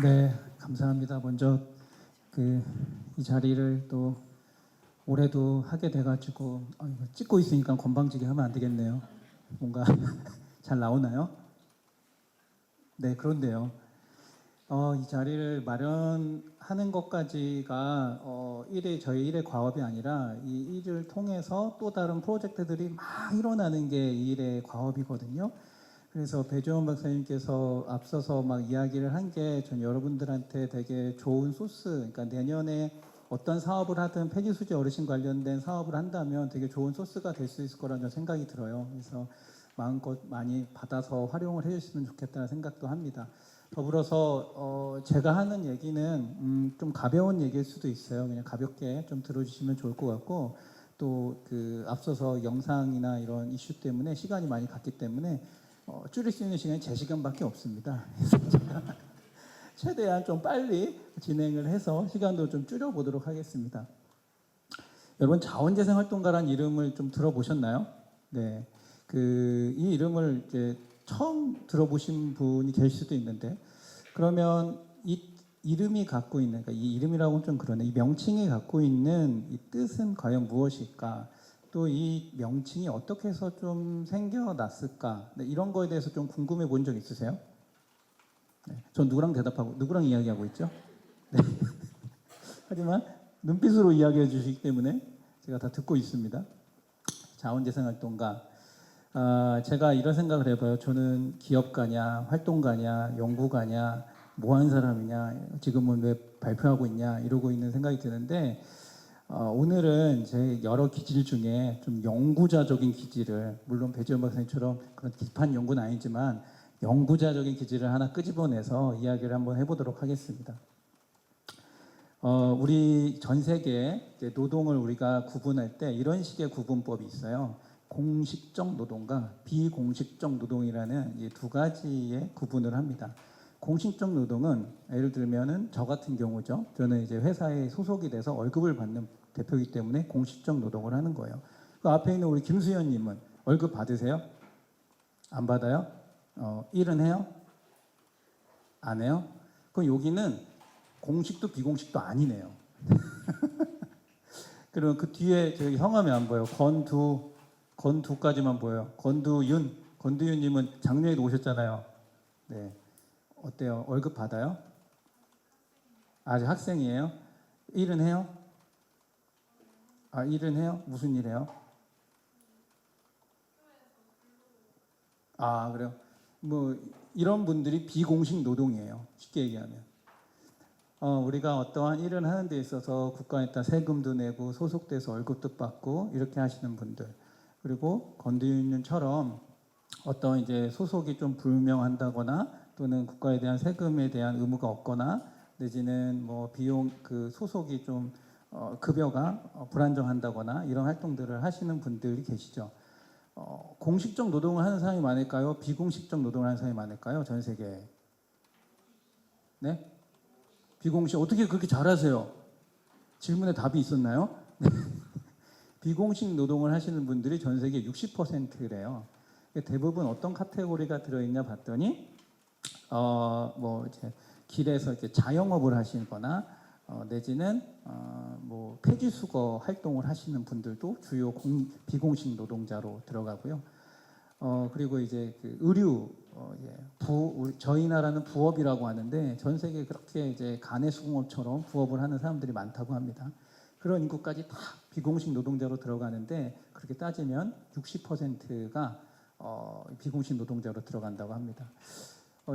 네, 감사합니다. 먼저 이 자리를 또 올해도 하게 돼가지고 이거 찍고 있으니까 건방지게 하면 안 되겠네요. 뭔가 잘 나오나요? 네, 그런데요. 이 자리를 마련하는 것까지가 저희 일의 과업이 아니라 이 일을 통해서 또 다른 프로젝트들이 막 일어나는 게 이 일의 과업이거든요. 그래서 배주원 박사님께서 앞서서 막 이야기를 한 게 전 여러분들한테 되게 좋은 소스, 그러니까 내년에 어떤 사업을 하든 폐지수지 어르신 관련된 사업을 한다면 되게 좋은 소스가 될 수 있을 거라는 생각이 들어요. 그래서 마음껏 많이 받아서 활용을 해주시면 좋겠다는 생각도 합니다. 더불어서 제가 하는 얘기는 좀 가벼운 얘기일 수도 있어요. 그냥 가볍게 좀 들어주시면 좋을 것 같고 또 앞서서 영상이나 이런 이슈 때문에 시간이 많이 갔기 때문에 줄일 수 있는 시간이 제 시간밖에 없습니다. 그래서 제가 최대한 좀 빨리 진행을 해서 시간도 좀 줄여보도록 하겠습니다. 여러분 자원재생활동가라는 이름을 좀 들어보셨나요? 네, 이 이름을 이제 처음 들어보신 분이 계실 수도 있는데 그러면 이 이름이 갖고 있는, 그러니까 이 이름이라고는 좀 그러네. 이 명칭이 갖고 있는 이 뜻은 과연 무엇일까? 또 이 명칭이 어떻게 해서 좀 생겨났을까? 네, 이런 거에 대해서 좀 궁금해 본 적 있으세요? 네, 전 누구랑 대답하고 누구랑 이야기하고 있죠? 네. 하지만 눈빛으로 이야기해 주시기 때문에 제가 다 듣고 있습니다. 자원재생활동가. 제가 이런 생각을 해봐요. 저는 기업가냐, 활동가냐, 연구가냐, 뭐 하는 사람이냐, 지금은 왜 발표하고 있냐, 이러고 있는 생각이 드는데, 오늘은 제 여러 기질 중에 좀 연구자적인 기질을, 물론 배지원 박사님처럼 그런 깊은 연구는 아니지만, 연구자적인 기질을 하나 끄집어내서 이야기를 한번 해보도록 하겠습니다. 우리 전 세계 노동을 우리가 구분할 때 이런 식의 구분법이 있어요. 공식적 노동과 비공식적 노동이라는 이 두 가지의 구분을 합니다. 공식적 노동은 예를 들면은 저 같은 경우죠. 저는 이제 회사에 소속이 돼서 월급을 받는 대표이기 때문에 공식적 노동을 하는 거예요. 그 앞에 있는 우리 김수현님은 월급 받으세요? 안 받아요? 일은 해요? 안 해요? 그럼 여기는 공식도 비공식도 아니네요. 그리고 그 뒤에 저기 성함이 안 보여요. 건두까지만 보여요. 건두윤님은 작년에도 오셨잖아요. 네, 어때요? 월급 받아요? 아직 학생이에요? 일은 해요? 일은 해요? 무슨 일 해요? 그래요? 뭐 이런 분들이 비공식 노동이에요. 쉽게 얘기하면. 우리가 어떠한 일을 하는 데 있어서 국가에다 세금도 내고 소속돼서 월급도 받고 이렇게 하시는 분들, 그리고 건드윤님처럼 어떤 이제 소속이 좀 불명한다거나 또는 국가에 대한 세금에 대한 의무가 없거나 내지는 뭐 비용 소속이 좀 급여가 불안정한다거나 이런 활동들을 하시는 분들이 계시죠. 공식적 노동을 하는 사람이 많을까요? 비공식적 노동을 하는 사람이 많을까요? 전 세계에. 네? 비공식 어떻게 그렇게 잘하세요? 질문에 답이 있었나요? 비공식 노동을 하시는 분들이 전 세계 60%래요. 대부분 어떤 카테고리가 들어있냐 봤더니 뭐 이제 길에서 이렇게 자영업을 하시거나 내지는 뭐 폐지수거 활동을 하시는 분들도 주요 비공식 노동자로 들어가고요. 그리고 이제 의류, 저희 나라는 부업이라고 하는데 전 세계에 그렇게 이제 가내수공업처럼 부업을 하는 사람들이 많다고 합니다. 그런 인구까지 다 비공식 노동자로 들어가는데 그렇게 따지면 60%가 비공식 노동자로 들어간다고 합니다.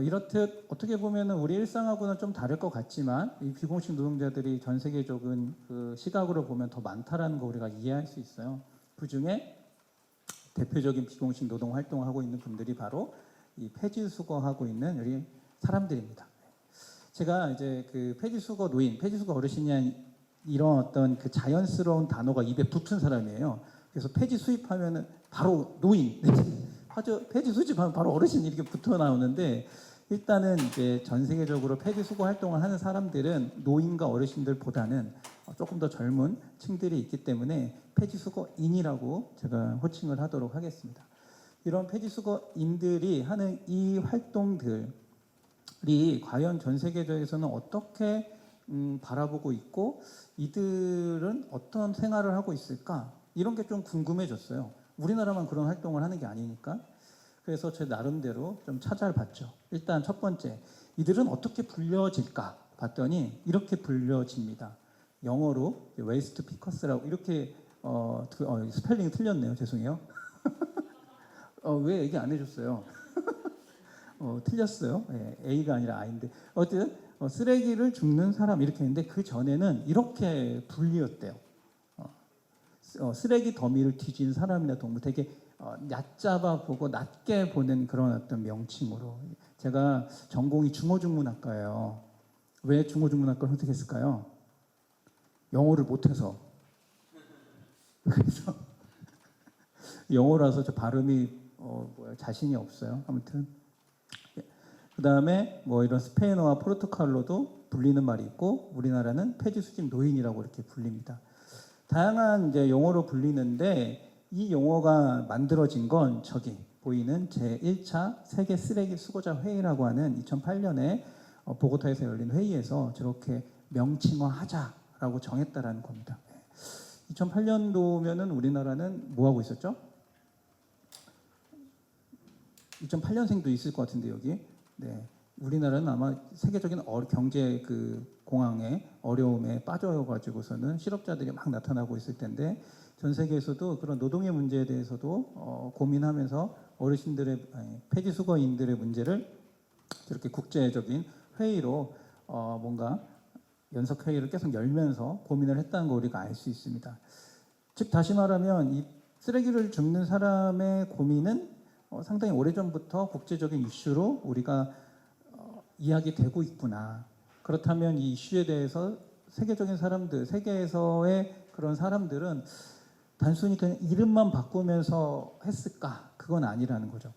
이렇듯 어떻게 보면 우리 일상하고는 좀 다를 것 같지만 이 비공식 노동자들이 전 세계적인 시각으로 보면 더 많다라는 거 우리가 이해할 수 있어요. 그 중에 대표적인 비공식 노동 활동을 하고 있는 분들이 바로 이 폐지수거하고 있는 우리 사람들입니다. 제가 이제 폐지수거 노인, 폐지수거 어르신이 이런 어떤 자연스러운 단어가 입에 붙은 사람이에요. 그래서 폐지 수입하면은 바로 노인, 폐지 수집하면 바로 어르신 이렇게 붙어 나오는데 일단은 이제 전 세계적으로 폐지 수거 활동을 하는 사람들은 노인과 어르신들보다는 조금 더 젊은 층들이 있기 때문에 폐지 수거인이라고 제가 호칭을 하도록 하겠습니다. 이런 폐지 수거인들이 하는 이 활동들, 과연 전 세계적에서는 어떻게 바라보고 있고 이들은 어떤 생활을 하고 있을까? 이런 게 좀 궁금해졌어요. 우리나라만 그런 활동을 하는 게 아니니까. 그래서 제 나름대로 좀 찾아봤죠. 일단 첫 번째, 이들은 어떻게 불려질까 봤더니 이렇게 불려집니다. 영어로 웨이스트 피커스라고 이렇게 스펠링 틀렸네요. 죄송해요. 왜 얘기 안 해줬어요? 틀렸어요. 예, A가 아니라 I인데 어쨌든 쓰레기를 줍는 사람 이렇게 했는데 그 전에는 이렇게 불리었대요. 쓰레기 더미를 뒤진 사람이나 동물 되게 얕잡아 보고 낮게 보는 그런 어떤 명칭으로 제가 전공이 중어중문학과예요. 왜 중어중문학과를 선택했을까요? 영어를 못해서. 그래서 영어라서 저 발음이 자신이 없어요. 아무튼 그 다음에 뭐 이런 스페인어와 포르투갈로도 불리는 말이 있고 우리나라는 폐지 수집 노인이라고 이렇게 불립니다. 다양한 이제 용어로 불리는데 이 용어가 만들어진 건 저기 보이는 제1차 세계 쓰레기 수거자 회의라고 하는 2008년에 보고타에서 열린 회의에서 저렇게 명칭화하자라고 정했다라는 겁니다. 2008년도면은 우리나라는 뭐 하고 있었죠? 2008년생도 있을 것 같은데 여기. 네. 우리나라는 아마 세계적인 경제 공황에 어려움에 빠져가지고서는 실업자들이 막 나타나고 있을 텐데 전 세계에서도 그런 노동의 문제에 대해서도 고민하면서 어르신들의 폐지 수거인들의 문제를 저렇게 국제적인 회의로 뭔가 연석 회의를 계속 열면서 고민을 했다는 거 우리가 알 수 있습니다. 즉 다시 말하면 이 쓰레기를 줍는 사람의 고민은 상당히 오래전부터 국제적인 이슈로 우리가 이야기되고 있구나. 그렇다면 이 이슈에 대해서 세계적인 사람들, 세계에서의 그런 사람들은 단순히 그냥 이름만 바꾸면서 했을까? 그건 아니라는 거죠.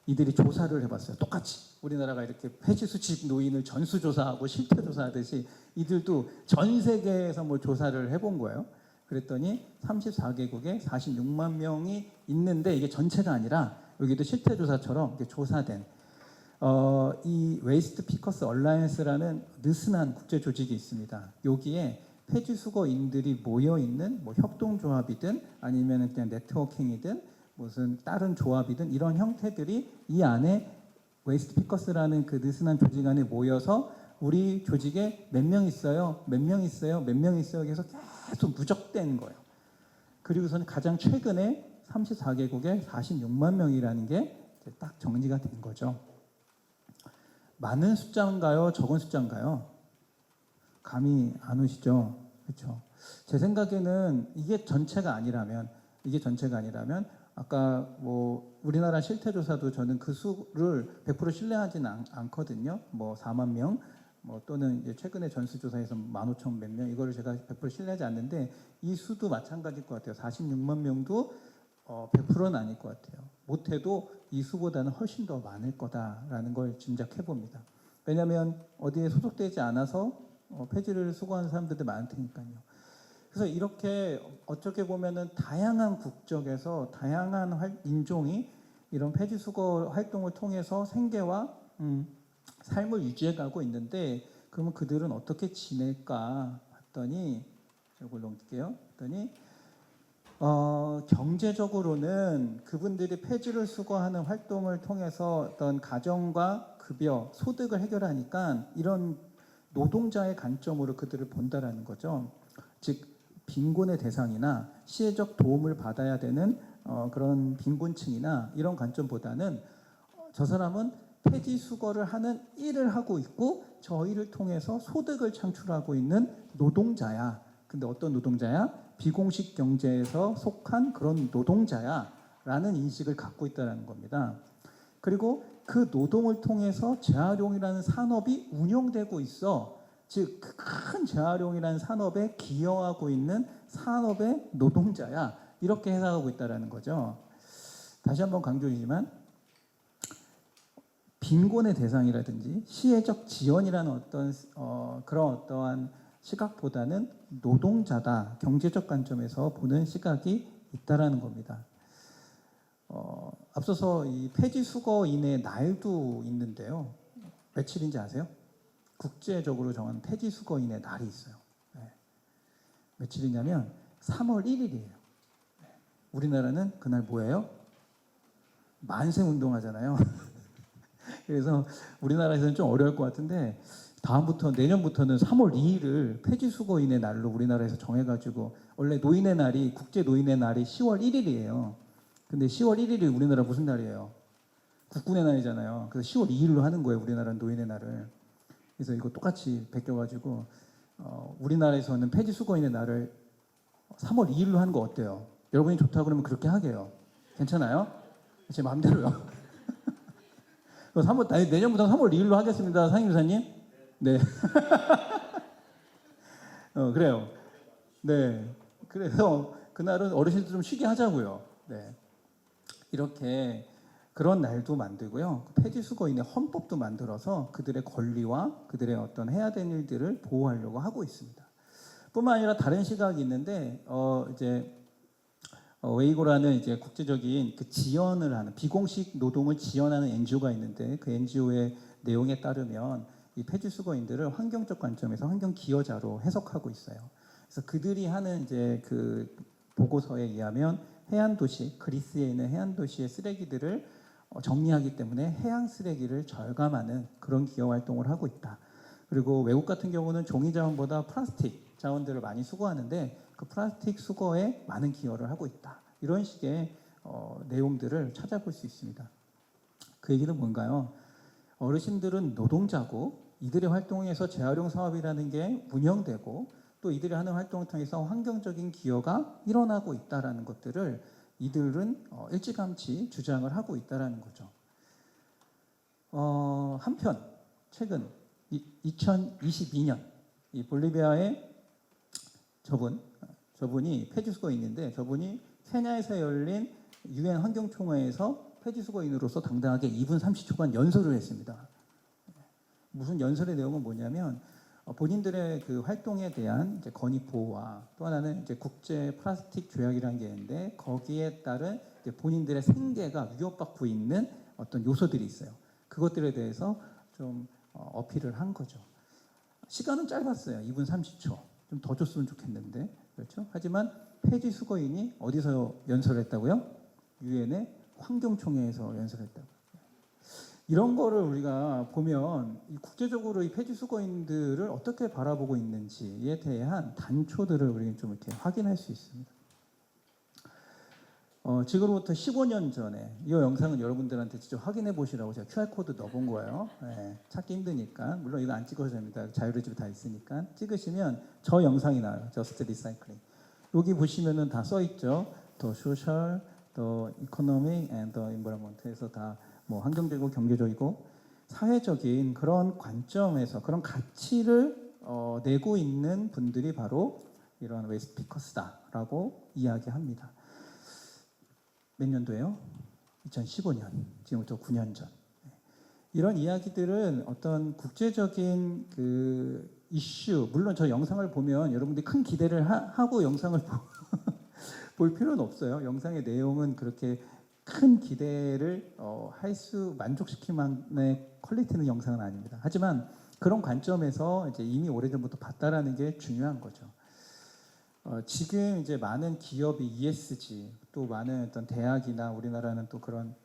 이들이 조사를 해봤어요. 똑같이 우리나라가 이렇게 폐지 수집 노인을 전수조사하고 실태조사하듯이 이들도 전 세계에서 뭐 조사를 해본 거예요. 그랬더니 34개국에 46만 명이 있는데 이게 전체가 아니라 여기도 실태조사처럼 이렇게 조사된 이 웨이스트 피커스 얼라이언스라는 느슨한 국제 조직이 있습니다. 여기에 폐지 수거인들이 모여 있는 뭐 협동조합이든 아니면 그냥 네트워킹이든 무슨 다른 조합이든 이런 형태들이 이 안에 웨이스트 피커스라는 그 느슨한 조직 안에 모여서 우리 조직에 몇 명 있어요, 몇 명 있어요, 몇 명 있어요. 그래서 계속 누적된 거예요. 그리고서는 가장 최근에 34개국에 46만 명이라는 게 딱 정리가 된 거죠. 많은 숫자인가요? 적은 숫자인가요? 감이 안 오시죠? 그렇죠. 제 생각에는 이게 전체가 아니라면 아까 뭐 우리나라 실태조사도 저는 그 수를 100% 신뢰하지는 않거든요. 뭐 4만 명, 뭐 또는 이제 최근에 전수조사에서 15,000 몇 명 이거를 제가 100% 신뢰하지 않는데 이 수도 마찬가지일 것 같아요. 46만 명도 100%는 아닐 것 같아요. 못해도 이 수보다는 훨씬 더 많을 거다라는 걸 짐작해 봅니다. 왜냐하면 어디에 소속되지 않아서 폐지를 수거하는 사람들도 많을 테니까요. 그래서 이렇게 어떻게 보면은 다양한 국적에서 다양한 인종이 이런 폐지 수거 활동을 통해서 생계와 삶을 유지해가고 있는데 그러면 그들은 어떻게 지낼까 봤더니 이걸 넘길게요. 봤더니 경제적으로는 그분들이 폐지를 수거하는 활동을 통해서 어떤 가정과 급여, 소득을 해결하니까 이런 노동자의 관점으로 그들을 본다라는 거죠. 즉 빈곤의 대상이나 시혜적 도움을 받아야 되는 그런 빈곤층이나 이런 관점보다는 저 사람은 폐지 수거를 하는 일을 하고 있고 저 일을 통해서 소득을 창출하고 있는 노동자야. 근데 어떤 노동자야? 비공식 경제에서 속한 그런 노동자야 라는 인식을 갖고 있다는 겁니다. 그리고 그 노동을 통해서 재활용이라는 산업이 운영되고 있어. 즉 큰 재활용이라는 산업에 기여하고 있는 산업의 노동자야. 이렇게 해석하고 있다는 거죠. 다시 한번 강조드리지만 빈곤의 대상이라든지 시혜적 지원이라는 그런 어떠한 시각보다는 노동자다, 경제적 관점에서 보는 시각이 있다라는 겁니다. 앞서서 이 폐지 수거인의 날도 있는데요. 며칠인지 아세요? 국제적으로 정한 폐지수거인의 날이 있어요. 네. 며칠이냐면 3월 1일이에요. 우리나라는 그날 뭐예요? 만세운동 하잖아요. 그래서 우리나라에서는 좀 어려울 것 같은데 내년부터는 3월 2일을 폐지수거인의 날로 우리나라에서 정해가지고 원래 노인의 날이 국제 노인의 날이 10월 1일이에요. 근데 10월 1일이 우리나라 무슨 날이에요? 국군의 날이잖아요. 그래서 10월 2일로 하는 거예요. 우리나라 노인의 날을. 그래서 이거 똑같이 베껴가지고 우리나라에서는 폐지수거인의 날을 3월 2일로 하는 거 어때요? 여러분이 좋다 그러면 그렇게 하게요. 괜찮아요? 제 마음대로요. 내년부터 3월 2일로 하겠습니다. 상임이사님. 네. 그래요. 네. 그래서 그날은 어르신들 좀 쉬게 하자고요. 네. 이렇게 그런 날도 만들고요. 폐지수거인의 헌법도 만들어서 그들의 권리와 그들의 어떤 해야 되는 일들을 보호하려고 하고 있습니다. 뿐만 아니라 다른 시각이 있는데, 웨이고라는 이제 국제적인 그 지원을 하는 비공식 노동을 지원하는 NGO가 있는데 그 NGO의 내용에 따르면 이 폐지수거인들을 환경적 관점에서 환경 기여자로 해석하고 있어요. 그래서 그들이 하는 이제 그 보고서에 의하면 해안 도시, 그리스에 있는 해안 도시의 쓰레기들을 정리하기 때문에 해양 쓰레기를 절감하는 그런 기여 활동을 하고 있다. 그리고 외국 같은 경우는 종이 자원보다 플라스틱 자원들을 많이 수거하는데 그 플라스틱 수거에 많은 기여를 하고 있다. 이런 식의 내용들을 찾아볼 수 있습니다. 그 얘기는 뭔가요? 어르신들은 노동자고 이들의 활동에서 재활용 사업이라는 게 운영되고 또 이들이 하는 활동을 통해서 환경적인 기여가 일어나고 있다는 것들을 이들은 일찌감치 주장을 하고 있다는 거죠. 한편 최근 2022년 이 볼리비아의 저분이 폐지수거인인데 저분이 케냐에서 열린 유엔 환경총회에서 폐지수거인으로서 당당하게 2분 30초간 연설을 했습니다. 무슨 연설의 내용은 뭐냐면 본인들의 그 활동에 대한 이제 건의 보호와 또 하나는 이제 국제 플라스틱 조약이라는 게 있는데 거기에 따른 이제 본인들의 생계가 위협받고 있는 어떤 요소들이 있어요. 그것들에 대해서 좀 어필을 한 거죠. 시간은 짧았어요. 2분 30초. 좀 더 줬으면 좋겠는데. 그렇죠? 하지만 폐지수거인이 어디서 연설했다고요? 유엔의 환경총회에서 연설했다고. 이런 거를 우리가 보면 국제적으로 이 폐지수거인들을 어떻게 바라보고 있는지에 대한 단초들을 우리는 좀 이렇게 확인할 수 있습니다. 지금으로부터 15년 전에 이 영상은 여러분들한테 직접 확인해 보시라고 제가 QR코드 넣어본 거예요. 네, 찾기 힘드니까. 물론 이거 안 찍어도 됩니다. 자유로집에 다 있으니까. 찍으시면 저 영상이 나와요. Just Recycling. 여기 보시면은 다 써있죠. 더 소셜, 더 이코노믹, 앤 더 인버런먼트에서 다 뭐 환경적이고 경제적이고 사회적인 그런 관점에서 그런 가치를 내고 있는 분들이 바로 이런 웨스트 피커스다라고 이야기합니다. 몇 년도예요? 2015년. 지금부터 9년 전. 이런 이야기들은 어떤 국제적인 그 이슈, 물론 저 영상을 보면 여러분들이 큰 기대를 하고 영상을 볼 필요는 없어요. 영상의 내용은 그렇게 큰 기대를 만족시킬 만의 퀄리티는 영상은 아닙니다. 하지만 그런 관점에서 이제 이미 오래전부터 봤다라는 게 중요한 거죠. 지금 이제 많은 기업이 ESG 또 많은 어떤 대학이나 우리나라는 또 그런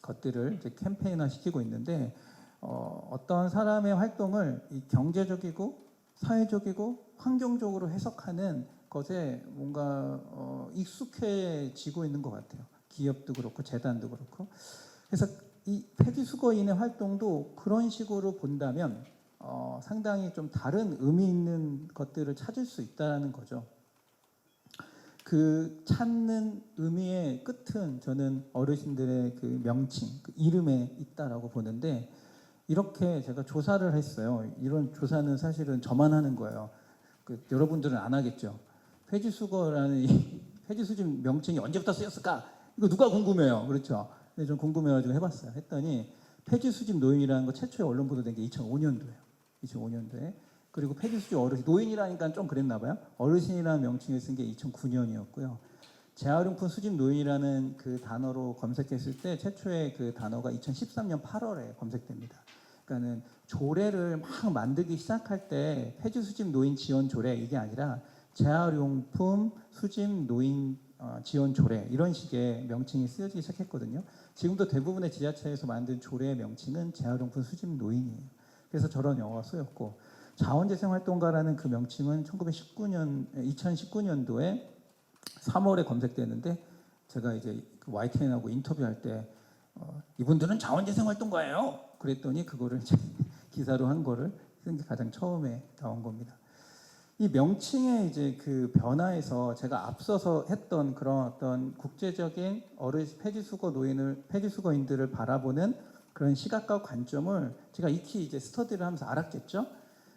것들을 이제 캠페인화 시키고 있는데 어떤 사람의 활동을 이 경제적이고 사회적이고 환경적으로 해석하는 것에 뭔가 익숙해지고 있는 것 같아요. 기업도 그렇고 재단도 그렇고. 그래서 이 폐지수거인의 활동도 그런 식으로 본다면 상당히 좀 다른 의미 있는 것들을 찾을 수 있다는 거죠. 그 찾는 의미의 끝은 저는 어르신들의 그 명칭, 그 이름에 있다라고 보는데 이렇게 제가 조사를 했어요. 이런 조사는 사실은 저만 하는 거예요. 여러분들은 안 하겠죠. 폐지수거라는 이 폐지수집 명칭이 언제부터 쓰였을까? 이거 누가 궁금해요. 그렇죠. 근데 좀 궁금해가지고 해봤어요. 했더니 폐지수집 노인이라는 거 최초에 언론 보도된 게 2005년도예요. 2005년도에. 그리고 폐지수집 어르신, 노인이라니까 좀 그랬나 봐요. 어르신이라는 명칭을 쓴 게 2009년이었고요. 재활용품 수집 노인이라는 그 단어로 검색했을 때 최초의 그 단어가 2013년 8월에 검색됩니다. 그러니까는 조례를 막 만들기 시작할 때 폐지 수집 노인 지원 조례 이게 아니라 재활용품 수집 노인 지원 조례 이런 식의 명칭이 쓰여지기 시작했거든요. 지금도 대부분의 지자체에서 만든 조례의 명칭은 재활용품 수집 노인이에요. 그래서 저런 영어가 쓰였고 자원재생활동가라는 그 명칭은 2019년도에 3월에 검색되는데 제가 이제 그 YTN하고 인터뷰할 때 이분들은 자원재생활동가예요. 그랬더니 그거를 이제 기사로 한 거를 쓴 게 가장 처음에 나온 겁니다. 이 명칭의 이제 그 변화에서 제가 앞서서 했던 그런 어떤 국제적인 폐지수거인들을 바라보는 그런 시각과 관점을 제가 익히 이제 스터디를 하면서 알았겠죠.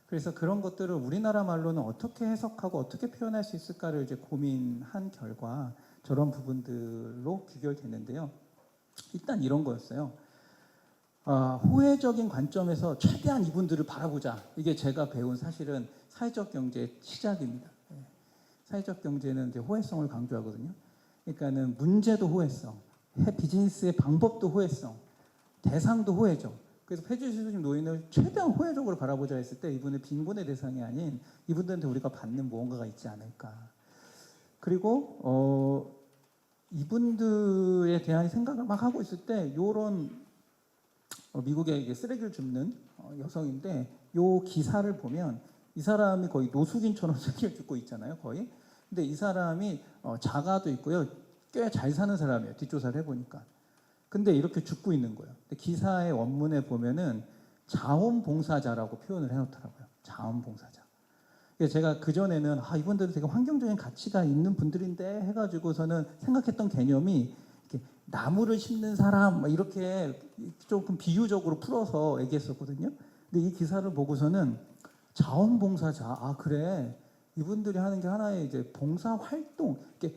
그래서 그런 것들을 우리나라 말로는 어떻게 해석하고 어떻게 표현할 수 있을까를 이제 고민한 결과 저런 부분들로 귀결됐는데요. 일단 이런 거였어요. 호혜적인 관점에서 최대한 이분들을 바라보자. 이게 제가 배운 사실은 사회적 경제의 시작입니다. 사회적 경제는 이제 호혜성을 강조하거든요. 그러니까는 문제도 호혜성, 비즈니스의 방법도 호혜성, 대상도 호혜적. 그래서 폐지수집 노인을 최대한 호혜적으로 바라보자 했을 때 이분은 빈곤의 대상이 아닌 이분들한테 우리가 받는 무언가가 있지 않을까. 그리고 이분들에 대한 생각을 막 하고 있을 때 이런 미국에 쓰레기를 줍는 여성인데 이 기사를 보면 이 사람이 거의 노숙인처럼 쓰레기를 줍고 있잖아요, 거의. 근데 이 사람이 자가도 있고요, 꽤 잘 사는 사람이에요. 뒷조사를 해보니까. 근데 이렇게 줍고 있는 거예요. 근데 기사의 원문에 보면은 자원봉사자라고 표현을 해놓더라고요. 자원봉사자. 그래서 제가 그전에는 이분들은 되게 환경적인 가치가 있는 분들인데 해가지고서는 생각했던 개념이 이렇게 나무를 심는 사람 이렇게 조금 비유적으로 풀어서 얘기했었거든요. 근데 이 기사를 보고서는 자원봉사자, 그래. 이분들이 하는 게 하나의 이제 봉사활동, 이렇게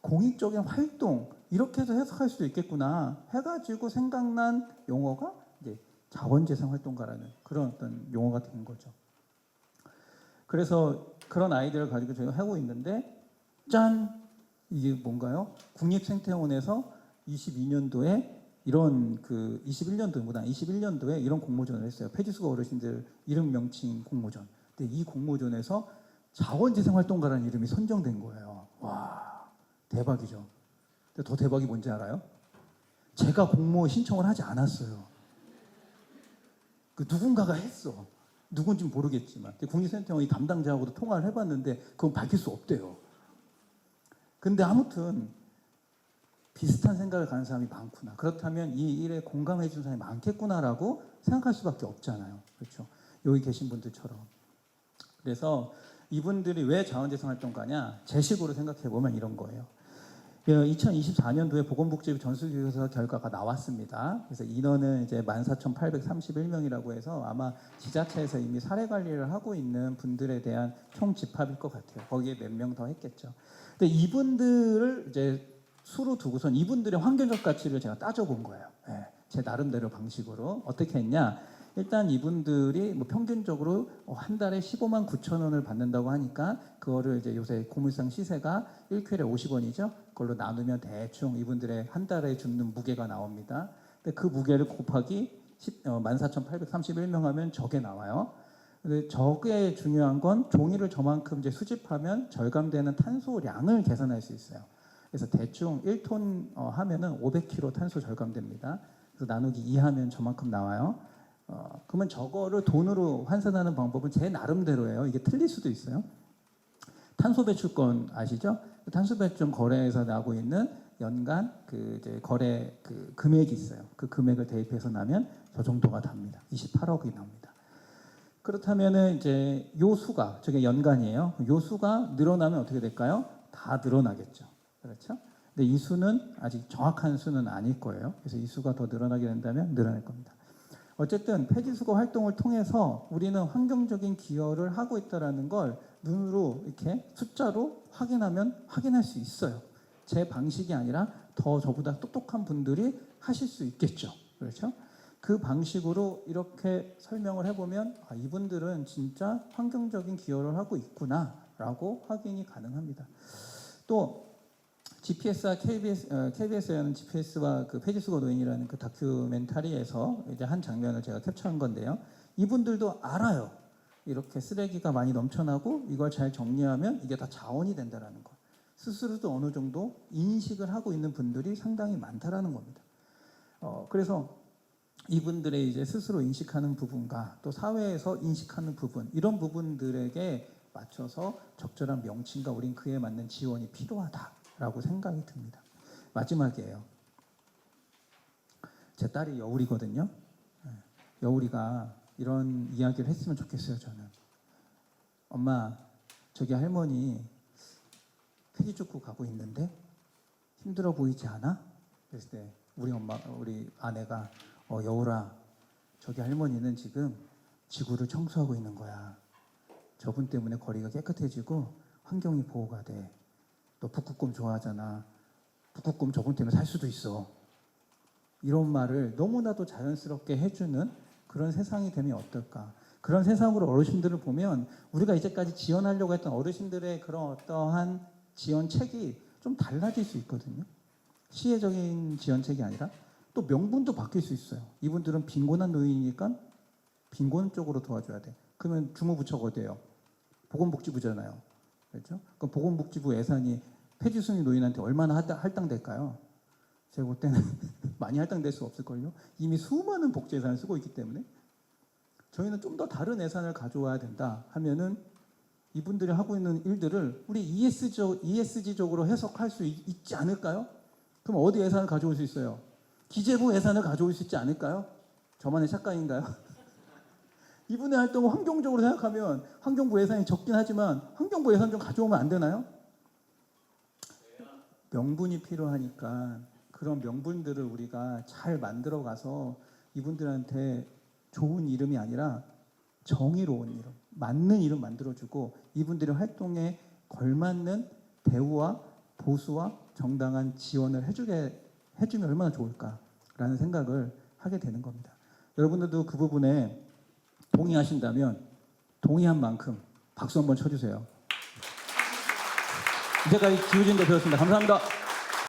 공익적인 활동, 이렇게 해서 해석할 수도 있겠구나 해가지고 생각난 용어가 이제 자원재생활동가라는 그런 어떤 용어가 된 거죠. 그래서 그런 아이디어를 가지고 저희가 하고 있는데, 짠! 이게 뭔가요? 국립생태원에서 22년도에 이런 21년도에 이런 공모전을 했어요. 폐지수거 어르신들 이름 명칭 공모전. 근데 이 공모전에서 자원재생활동가라는 이름이 선정된 거예요. 와, 대박이죠. 근데 더 대박이 뭔지 알아요? 제가 공모 신청을 하지 않았어요. 그 누군가가 했어. 누군지 모르겠지만. 국립생태원이 담당자하고도 통화를 해봤는데 그건 밝힐 수 없대요. 근데 아무튼 비슷한 생각을 가는 사람이 많구나. 그렇다면 이 일에 공감해 주는 사람이 많겠구나라고 생각할 수밖에 없잖아요. 그렇죠? 여기 계신 분들처럼. 그래서 이분들이 왜 자원재생활동가냐? 제 식으로 생각해 보면 이런 거예요. 2024년도에 보건복지부 전수조사 결과가 나왔습니다. 그래서 인원은 이제 14,831명이라고 해서 아마 지자체에서 이미 사례 관리를 하고 있는 분들에 대한 총 집합일 것 같아요. 거기에 몇 명 더 했겠죠. 근데 이분들을 이제 수로 두고선 이분들의 환경적 가치를 제가 따져본 거예요. 제 나름대로 방식으로. 어떻게 했냐? 일단 이분들이 뭐 평균적으로 한 달에 15만 9천 원을 받는다고 하니까 그거를 이제 요새 고물상 시세가 1킬에 50원이죠. 그걸로 나누면 대충 이분들의 한 달에 주는 무게가 나옵니다. 근데 그 무게를 곱하기 14,831명 하면 저게 나와요. 근데 저게 중요한 건 종이를 저만큼 이제 수집하면 절감되는 탄소량을 계산할 수 있어요. 그래서 대충 1톤 하면은 500kg 탄소 절감됩니다. 그래서 나누기 2 하면 저만큼 나와요. 그러면 저거를 돈으로 환산하는 방법은 제 나름대로예요. 이게 틀릴 수도 있어요. 탄소 배출권 아시죠? 탄소 배출 거래에서 나고 있는 연간 이제 거래 금액이 있어요. 그 금액을 대입해서 나면 저 정도가 답니다. 28억이 나옵니다. 그렇다면은 이제 요 수가 저게 연간이에요. 요 수가 늘어나면 어떻게 될까요? 다 늘어나겠죠. 그렇죠? 근데 이 수는 아직 정확한 수는 아닐 거예요. 그래서 이 수가 더 늘어나게 된다면 늘어날 겁니다. 어쨌든 폐지수거 활동을 통해서 우리는 환경적인 기여를 하고 있다는 걸 눈으로 이렇게 숫자로 확인할 수 있어요. 제 방식이 아니라 더 저보다 똑똑한 분들이 하실 수 있겠죠. 그렇죠? 그 방식으로 이렇게 설명을 해보면 이분들은 진짜 환경적인 기여를 하고 있구나라고 확인이 가능합니다. 또 GPS와 KBS에 하는 GPS와 그 폐지수거 노인이라는 그 다큐멘터리에서 이제 한 장면을 제가 캡처한 건데요. 이분들도 알아요. 이렇게 쓰레기가 많이 넘쳐나고 이걸 잘 정리하면 이게 다 자원이 된다라는 거. 스스로도 어느 정도 인식을 하고 있는 분들이 상당히 많다라는 겁니다. 그래서 이분들의 이제 스스로 인식하는 부분과 또 사회에서 인식하는 부분, 이런 부분들에게 맞춰서 적절한 명칭과 우린 그에 맞는 지원이 필요하다라고 생각이 듭니다. 마지막이에요. 제 딸이 여울이거든요. 여울이가 이런 이야기를 했으면 좋겠어요. 저는 엄마, 저기 할머니 폐지축구 가고 있는데 힘들어 보이지 않아? 그랬을 때 우리 아내가 여울아, 저기 할머니는 지금 지구를 청소하고 있는 거야. 저분 때문에 거리가 깨끗해지고 환경이 보호가 돼. 너 북극곰 좋아하잖아. 북극곰 저분 때문에 살 수도 있어. 이런 말을 너무나도 자연스럽게 해주는 그런 세상이 되면 어떨까. 그런 세상으로 어르신들을 보면 우리가 이제까지 지원하려고 했던 어르신들의 그런 어떠한 지원책이 좀 달라질 수 있거든요. 시혜적인 지원책이 아니라 또 명분도 바뀔 수 있어요. 이분들은 빈곤한 노인이니까 빈곤 쪽으로 도와줘야 돼. 그러면 주무부처가 어디예요? 보건복지부잖아요. 그렇죠? 그럼 보건복지부 예산이 폐지수미 노인한테 얼마나 할당될까요? 제가 볼 때는 많이 할당될 수 없을걸요. 이미 수많은 복지 예산을 쓰고 있기 때문에 저희는 좀 더 다른 예산을 가져와야 된다 하면은 이분들이 하고 있는 일들을 우리 ESG적으로 해석할 수 있지 않을까요? 그럼 어디 예산을 가져올 수 있어요? 기재부 예산을 가져올 수 있지 않을까요? 저만의 착각인가요? 이분의 활동을 환경적으로 생각하면 환경부 예산이 적긴 하지만 환경부 예산 좀 가져오면 안 되나요? 명분이 필요하니까 그런 명분들을 우리가 잘 만들어 가서 이분들한테 좋은 이름이 아니라 정의로운 이름, 맞는 이름 만들어주고 이분들의 활동에 걸맞는 대우와 보수와 정당한 지원을 해주면 얼마나 좋을까라는 생각을 하게 되는 겁니다. 여러분들도 그 부분에 동의하신다면 동의한 만큼 박수 한번 쳐주세요. 이제까지 기우진 대표였습니다. 감사합니다.